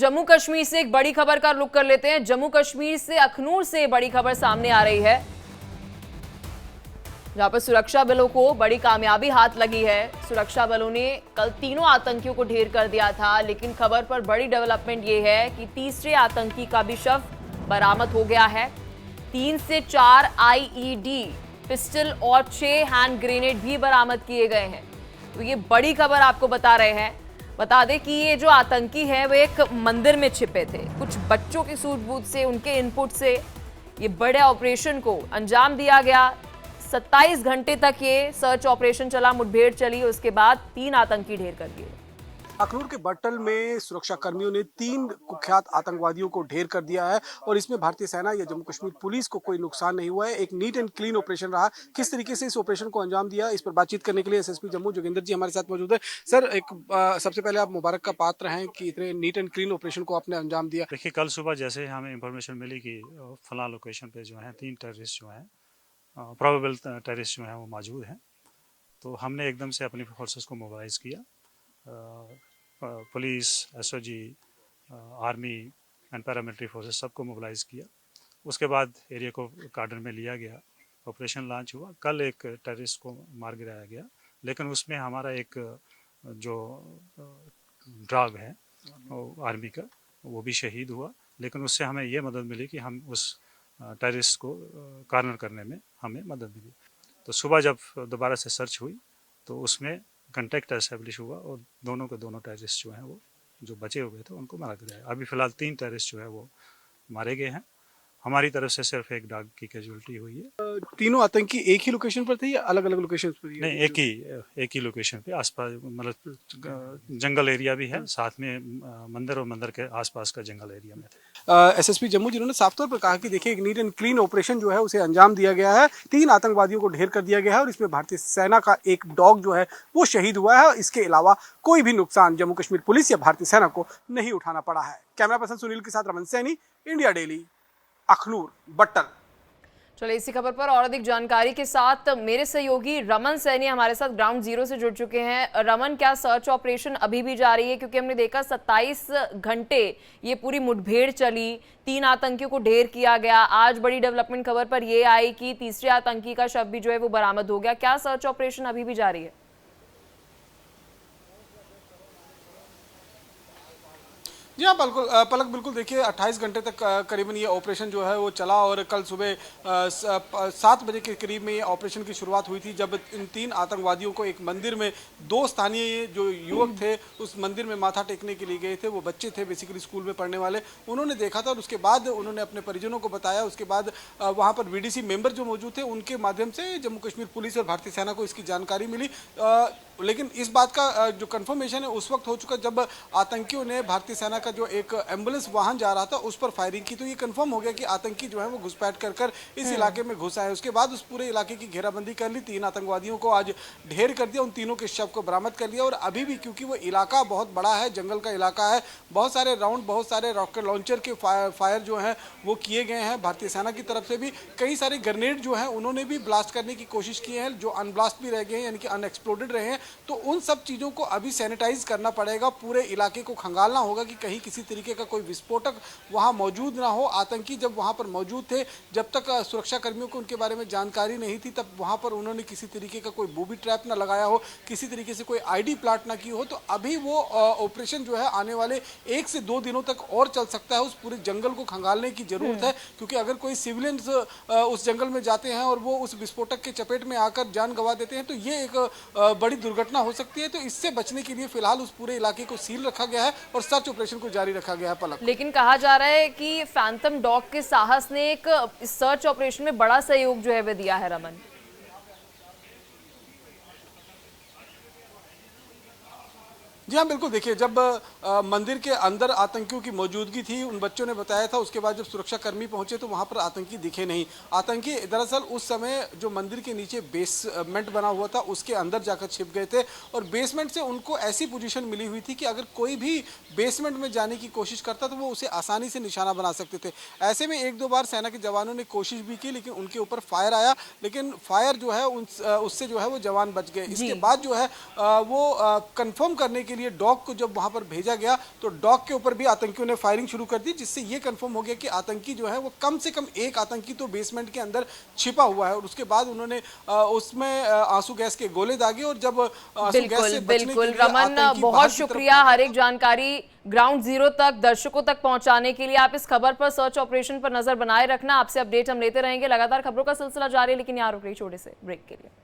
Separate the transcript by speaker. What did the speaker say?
Speaker 1: जम्मू कश्मीर से एक बड़ी खबर का रुख कर लेते हैं। जम्मू कश्मीर से अखनूर से बड़ी खबर सामने आ रही है, जहां पर सुरक्षा बलों को बड़ी कामयाबी हाथ लगी है। सुरक्षा बलों ने कल तीनों आतंकियों को ढेर कर दिया था, लेकिन खबर पर बड़ी डेवलपमेंट ये है कि तीसरे आतंकी का भी शव बरामद हो गया है। 3 से 4 आईईडी पिस्टल और 6 हैंड ग्रेनेड भी बरामद किए गए हैं। तो ये बड़ी खबर आपको बता रहे हैं। बता दें कि ये जो आतंकी है वो एक मंदिर में छिपे थे। कुछ बच्चों की सूझबूझ से, उनके इनपुट से ये बड़े ऑपरेशन को अंजाम दिया गया। 27 घंटे तक ये सर्च ऑपरेशन चला, मुठभेड़ चली, उसके बाद 3 आतंकी ढेर कर दिए।
Speaker 2: अखनूर के बट्टल में सुरक्षा कर्मियों ने 3 कुख्यात आतंकवादियों को ढेर कर दिया है और इसमें भारतीय सेना या जम्मू कश्मीर पुलिस को कोई नुकसान नहीं हुआ है। एक नीट एंड क्लीन ऑपरेशन रहा। किस तरीके से इस ऑपरेशन को अंजाम दिया, इस पर बातचीत करने के लिए एसएसपी जम्मू जोगिंदर जी हमारे साथ मौजूद है। सर, सबसे पहले आप मुबारक का पात्र हैं कि इतने नीट एंड क्लीन ऑपरेशन को आपने अंजाम दिया।
Speaker 3: देखिए, कल सुबह जैसे हमें इंफॉर्मेशन मिली कि फला लोकेशन पे जो है 3 टेररिस्ट जो हैं, प्रोबेबल टेररिस्ट जो हैं वो मौजूद हैं, तो हमने एकदम से अपनी फोर्सेस को मोबिलाइज किया। Police, SOG, army and paramilitary forces सबको मोबिलाइज किया। उसके बाद एरिया को कार्डन में लिया गया, ऑपरेशन लॉन्च हुआ। कल एक टेररिस्ट को मार गिराया गया, लेकिन उसमें हमारा एक जो ड्रॉग है आर्मी का, वो भी शहीद हुआ। लेकिन उससे हमें ये मदद मिली कि हम उस टेररिस्ट को कॉर्नर करने में हमें मदद मिली। तो सुबह जब दोबारा से सर्च हुई तो उसमें कंटेक्ट एस्टेब्लिश हुआ और दोनों के दोनों टेररिस्ट जो हैं वो जो बचे हुए थे उनको मारा गया। अभी फिलहाल 3 टेररिस्ट जो है वो मारे गए हैं। हमारी तरफ से सिर्फ एक डॉग की कैजुअलिटी हुई है।
Speaker 2: तीनों आतंकी एक ही लोकेशन पर थे या अलग अलग लोकेशन पर?
Speaker 3: नहीं, एक ही लोकेशन पे आसपास, मतलब जंगल एरिया भी है, साथ में मंदिर और मंदिर के आसपास का जंगल एरिया में थे।
Speaker 2: एसएसपी जम्मू जिन्होंने साफ तौर पर कहा कि देखिए, एक नीट एंड क्लीन ऑपरेशन जो है उसे अंजाम दिया गया है। 3 आतंकवादियों को ढेर कर दिया गया है और इसमें भारतीय सेना का एक डॉग जो है वो शहीद हुआ है। इसके अलावा कोई भी नुकसान जम्मू कश्मीर पुलिस या भारतीय सेना को नहीं उठाना पड़ा है। कैमरा पर्सन सुनील के साथ रमन सैनी, इंडिया डेली, अखनूर, बट्टल।
Speaker 1: चलिए, इसी खबर पर और अधिक जानकारी के साथ मेरे सहयोगी रमन सैनी हमारे साथ ग्राउंड जीरो से जुड़ चुके हैं। रमन, क्या सर्च ऑपरेशन अभी भी जारी है? क्योंकि हमने देखा 27 घंटे ये पूरी मुठभेड़ चली, 3 आतंकियों को ढेर किया गया। आज बड़ी डेवलपमेंट खबर पर यह आई कि तीसरे आतंकी का शव भी जो है वो बरामद हो गया। क्या सर्च ऑपरेशन अभी भी जारी है?
Speaker 2: जी हाँ, बिल्कुल पलक, बिल्कुल। देखिए, 28 घंटे तक करीबन ये ऑपरेशन जो है वो चला और कल सुबह 7 बजे के करीब में ये ऑपरेशन की शुरुआत हुई थी, जब इन 3 आतंकवादियों को एक मंदिर में 2 स्थानीय जो युवक थे उस मंदिर में माथा टेकने के लिए गए थे। वो बच्चे थे, बेसिकली स्कूल में पढ़ने वाले। उन्होंने देखा था और उसके बाद उन्होंने अपने परिजनों को बताया। उसके बाद वहाँ पर वीडीसी मेंबर जो मौजूद थे उनके माध्यम से जम्मू कश्मीर पुलिस और भारतीय सेना को इसकी जानकारी मिली। लेकिन इस बात का जो कंफर्मेशन है उस वक्त हो चुका जब आतंकियों ने भारतीय सेना का जो एक एम्बुलेंस वाहन जा रहा था उस पर फायरिंग की। तो ये कंफर्म हो गया कि आतंकी जो है वो घुसपैठ कर इस इलाके में घुस आए। उसके बाद उस पूरे इलाके की घेराबंदी कर ली। 3 आतंकवादियों को आज ढेर कर दिया, उन तीनों के शव को बरामद कर लिया। और अभी भी, क्योंकि वो इलाका बहुत बड़ा है, जंगल का इलाका है, बहुत सारे राउंड, बहुत सारे रॉकेट लॉन्चर के फायर जो हैं वो किए गए हैं। भारतीय सेना की तरफ से भी कई सारे ग्रेनेड जो हैं उन्होंने भी ब्लास्ट करने की कोशिश की है, जो अनब्लास्ट भी रह गए हैं, यानी कि अनएक्सप्लोडेड रहे हैं। तो उन सब चीज़ों को अभी सैनिटाइज करना पड़ेगा, पूरे इलाके को खंगालना होगा कि कहीं किसी तरीके का कोई विस्फोटक वहां मौजूद ना हो। आतंकी जब वहां पर मौजूद थे, जब तक सुरक्षा कर्मियों को उनके बारे में जानकारी नहीं थी, तब वहां पर उन्होंने किसी तरीके का कोई बूबी ट्रैप ना लगाया हो, किसी तरीके से कोई आईडी प्लाट ना की हो। तो अभी वो ऑपरेशन जो है आने वाले 1 से 2 दिनों तक और चल सकता है। उस पूरे जंगल को खंगालने की जरूरत है, क्योंकि अगर कोई सिविलियंस उस जंगल में जाते हैं और वो उस विस्फोटक के चपेट में आकर जान गंवा देते हैं तो ये एक बड़ी दुर्घटना हो सकती है। तो इससे बचने के लिए फिलहाल उस पूरे इलाके को सील रखा गया है और सर्च ऑपरेशन को जारी रखा गया है। पलक,
Speaker 1: लेकिन कहा जा रहा है कि फैंटम डॉग के साहस ने एक सर्च ऑपरेशन में बड़ा सहयोग जो है वह दिया है। रमन,
Speaker 2: जी हाँ, बिल्कुल। देखिए, जब मंदिर के अंदर आतंकियों की मौजूदगी थी, उन बच्चों ने बताया था, उसके बाद जब सुरक्षा कर्मी पहुंचे तो वहां पर आतंकी दिखे नहीं। आतंकी दरअसल उस समय जो मंदिर के नीचे बेसमेंट बना हुआ था उसके अंदर जाकर छिप गए थे और बेसमेंट से उनको ऐसी पोजीशन मिली हुई थी कि अगर कोई भी बेसमेंट में जाने की कोशिश करता तो वो उसे आसानी से निशाना बना सकते थे। ऐसे में 1-2 बार सेना के जवानों ने कोशिश भी की, लेकिन उनके ऊपर फायर आया, लेकिन फायर जो है उससे जो है वो जवान बच गए। इसके बाद जो है वो कंफर्म करने के के लिए डॉग को जब वहां पर भेजा गया तो डॉग के ऊपर भी आतंकियों ने फायरिंग शुरू कर दी, जिससे ये कंफर्म हो गया कि आतंकी जो है वो कम से कम एक आतंकी तो बेसमेंट के अंदर छिपा हुआ है। और उसके बाद उन्होंने उसमें आंसू गैस के गोले दागे और जब आंसू गैस से बचने के
Speaker 1: बिल्कुल
Speaker 2: लिए
Speaker 1: रमन,
Speaker 2: आतंकी
Speaker 1: बहुत
Speaker 2: बाहर की तरफ
Speaker 1: शुक्रिया हर एक जानकारी ग्राउंड जीरो तक दर्शकों तक पहुंचाने के लिए। आप इस खबर पर, सर्च ऑपरेशन पर नजर बनाए रखना, आपसे अपडेट हम लेते रहेंगे। लगातार खबरों का सिलसिला जारी है, लेकिन यहाँ रुक रही छोटे से ब्रेक के लिए।